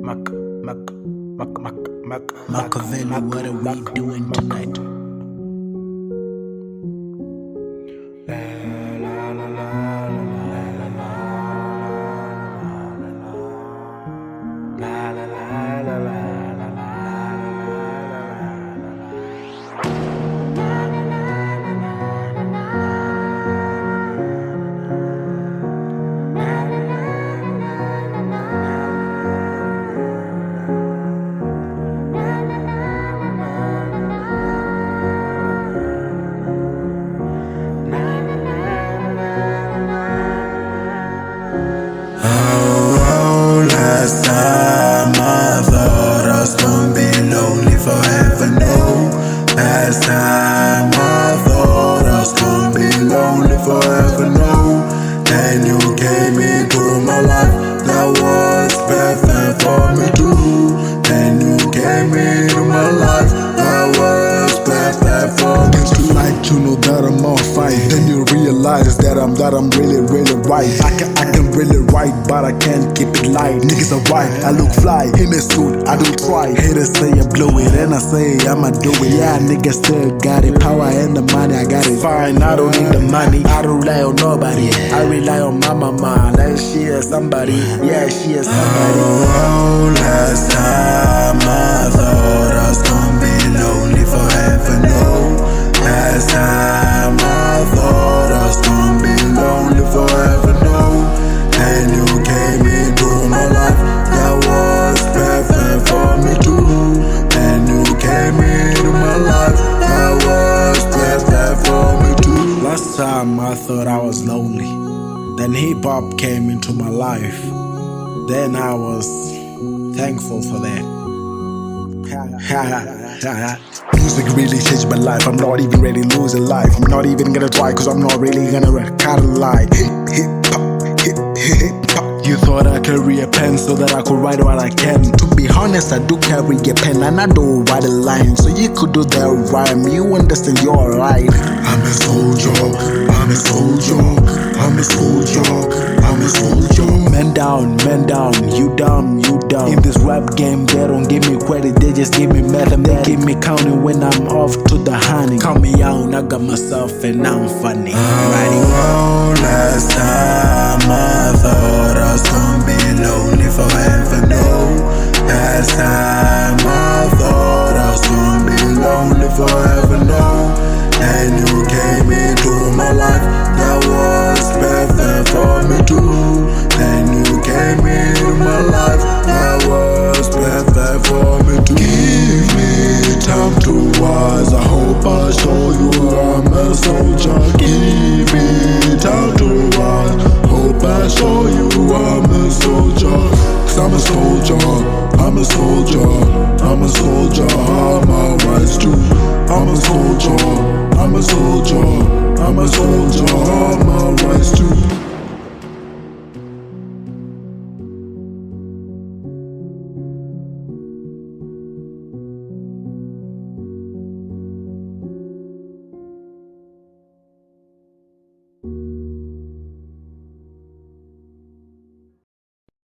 Machiavelli, what are we doing tonight? Last time I thought I was gonna be lonely forever, no. Last time I thought I was gonna be lonely forever, no. And you came into my life, that was perfect for me too. And you came into my life, that was perfect for me too. Like you know that I'm on fight, then you realize that I'm really right. I can really write, but I can't keep it light. Niggas are right, I look fly in a suit, I don't try. Haters say I blow it, and I say I'ma do it. Yeah, niggas still got it, power and the money, I got it. Fine, I don't need the money, I don't rely on nobody. I rely on my mama, like she is somebody. Yeah, she is somebody. Last time I thought I was gonna be lonely forever, no. Last time I thought I was gonna be lonely forever, no. And you came into my life, that was perfect for me too. And you came into my life, that was perfect for me too. Last time I thought I was lonely, then hip-hop came into my life. Then I was thankful for that. Music really changed my life. I'm not even ready to lose a life. I'm not even gonna try, cause I'm not really gonna cut a lie. Hip-hop. You thought I carry a pen so that I could write what I can. To be honest, I do carry a pen and I don't write a line. So you could do that rhyme, you understand, you're alright. I'm a soldier, I'm a soldier, I'm a soldier, I'm a soldier. Man down, you down. In this rap game, they don't give me credit, they just give me mathematics. They keep me counting when I'm off to the honey. Call me out, I got myself and now I'm funny. Last time I thought I was gonna be lonely forever, no. Last time I thought I was gonna be lonely forever, no. And you came into my life, that was perfect for me too. And you came into my life, that was perfect for me too. Give me time to rise, I hope I show you I'm a soldier. Give me time to rise, hope I show you I'm a soldier. Cause I'm a soldier, I'm a soldier, I'm a soldier, I'm a rights too. I'm a soldier, I'm a soldier, I'm a soldier.